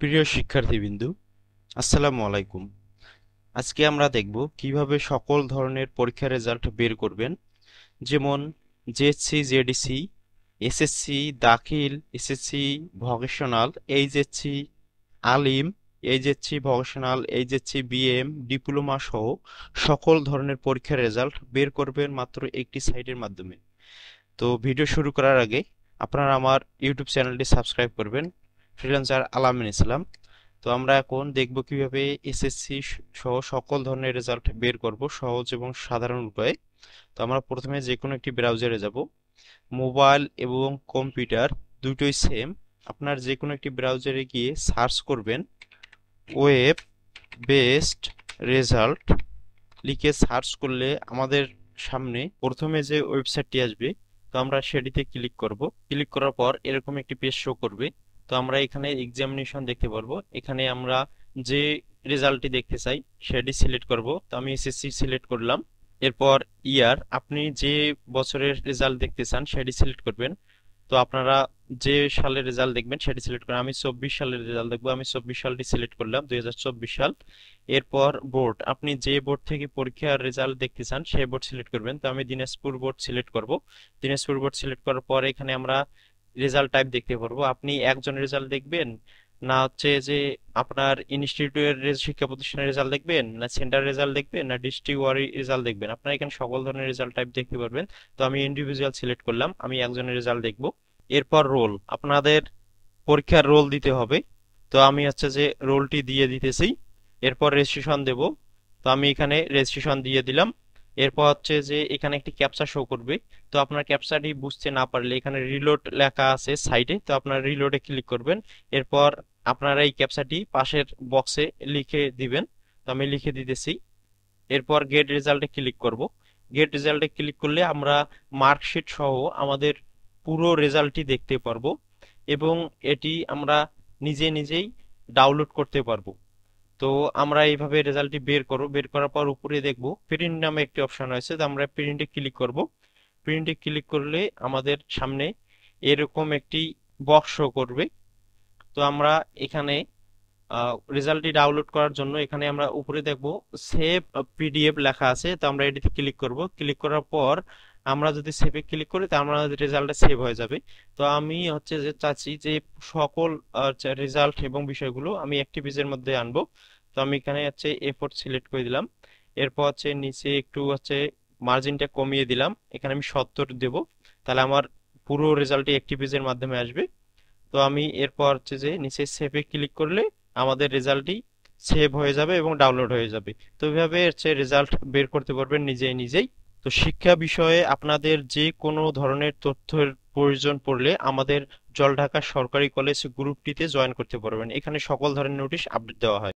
প্রিয় শিক্ষার্থীবৃন্দু, আসসালামু আলাইকুম। আজকে আমরা দেখব কিভাবে সকল ধরনের পরীক্ষার রেজাল্ট বের করবেন। যেমন জেএসসি, জেডিসি, এসএসসি দাখিল, এসএসসি ভকেশনাল, এইচএসসি আলিম, HSC vocational, HSC BM, diploma সহ সকল ধরনের পরীক্ষার রেজাল্ট বের করবেন মাত্র একটি সাইটের মাধ্যমে। তো ভিডিও শুরু করার আগে আপনারা আমার ইউটিউব চ্যানেলটি সাবস্ক্রাইব করবেন, ফ্রিল্যান্সার আলামিন ইসলাম। তো আমরা এখন দেখব কিভাবে এসএসসি সহ সকল ধরনের রেজাল্ট বের করব সহজ এবং সাধারণ উপায়ে। তো আমরা প্রথমে যে কোনো একটি ব্রাউজারে যাব। মোবাইল এবং কম্পিউটার দুটোই সেম। আপনার যে কোনো একটি ব্রাউজারে গিয়ে সার্চ করবেন ওয়েব বেসড রেজাল্ট লিখে সার্চ করলে আমাদের সামনে প্রথমে যে ওয়েবসাইটটি আসবে, তো আমরা সেটিতে ক্লিক করব। ক্লিক করার পর এরকম একটি পেজ শো করবে। তো আমরা এখানে এক্সামিনেশন দেখতে পারবো। এখানে আমরা যে রেজাল্টটি দেখতে চাই সেটি সিলেক্ট করব। তো আমি এসএসসি সিলেক্ট করলাম। এরপর ইয়ার, আপনি যে বছরের রেজাল্ট দেখতে চান সেটি সিলেক্ট করবেন। তো আপনারা যে সালের রেজাল্ট দেখবেন সেটি সিলেক্ট করেন। আমি 24 সালের রেজাল্ট দেখবো, আমি 24 সালটি সিলেক্ট করলাম, 2024 সাল। এরপর বোর্ড, আপনি যে বোর্ড থেকে পরীক্ষার রেজাল্ট দেখতে চান সেই বোর্ড সিলেক্ট করবেন। তো আমি দিনাজপুর বোর্ড সিলেক্ট করব। দিনাজপুর বোর্ড সিলেক্ট করার পর এখানে আমরা রেজাল্ট টাইপ দেখতে পারবো। আপনি একজনের রেজাল্ট দেখবেন, না হচ্ছে যে আপনার ইনস্টিটিউটের শিক্ষা প্রতিষ্ঠানের রেজাল্ট দেখবেন, না সেন্টার রেজাল্ট দেখবেন, না ডিস্ট্রিক্ট ওয়ারি রেজাল্ট দেখবেন, আপনারা এখানে সকল ধরনের রেজাল্ট টাইপ দেখতে পারবেন। তো আমি ইন্ডিভিজুয়াল সিলেক্ট করলাম, আমি একজনের রেজাল্ট দেখবো। এরপর রোল, আপনাদের পরীক্ষার রোল দিতে হবে। তো আমি হচ্ছে যে রোলটি দিয়ে দিতেছি। এরপর রেজিস্ট্রেশন দেব। তো আমি এখানে রেজিস্ট্রেশন দিয়ে দিলাম। এরপর হচ্ছে যে এখানে একটি ক্যাপচা শো করবে। তো আপনার ক্যাপচাটি বুঝতে না পারলে এখানে রিলোড লেখা আছে সাইডে, তো আপনার রিলোডে ক্লিক করবেন। এরপর আপনারা এই ক্যাপচাটি পাশের বক্সে লিখে দিবেন। তো আমি লিখে দিতেছি। এরপর গেট রেজাল্টে ক্লিক করব। গেট রেজাল্টে ক্লিক করলে আমরা মার্কশিট সহ আমাদের পুরো রেজাল্টটি দেখতে পারবো এবং এটি আমরা নিজে নিজেই ডাউনলোড করতে পারবো। তো আমরা এইভাবে রেজাল্টটি বের করব। বের করার পর উপরে দেখব প্রিন্ট নামে একটি অপশন আছে, তো আমরা প্রিন্টে ক্লিক করব। প্রিন্টে ক্লিক করলে আমাদের সামনে এরকম একটি বক্স শো করবে। তো আমরা এখানে রেজাল্টটি ডাউনলোড করার জন্য এখানে আমরা উপরে দেখব সেভ পিডিএফ লেখা আছে, তো আমরা এটিতে ক্লিক করব। ক্লিক করার পর আমরা যদি সেভে ক্লিক করি তো আমাদের রেজাল্টটা সেভ হয়ে যাবে। তো আমি হচ্ছে যে চাচ্ছি যে সকল রেজাল্ট এবং বিষয়গুলো আমি একটি পেজের মধ্যে আনবো। তো আমি এখানে হচ্ছে এ4 সিলেক্ট করে দিলাম। এরপর হচ্ছে নিচে একটু হচ্ছে মার্জিনটা কমিয়ে দিলাম, এখানে আমি 70 দেব। তাহলে আমার পুরো রেজাল্টটি একটি পেজের মাধ্যমে আসবে। তো আমি এরপর হচ্ছে যে নিচে সেভে ক্লিক করলে আমাদের রেজাল্টটি সেভ হয়ে যাবে এবং ডাউনলোড হয়ে যাবে। তো এইভাবে হচ্ছে রেজাল্ট বের করতে পারবেন নিজেই নিজেই। তো শিক্ষা বিষয়ে আপনাদের যে কোনো ধরনের তথ্যের প্রয়োজন পড়লে আমাদের জলঢাকা সরকারি কলেজ গ্রুপটিতে জয়েন করতে পারবেন। এখানে সকল ধরনের নোটিশ আপডেট দেওয়া হয়।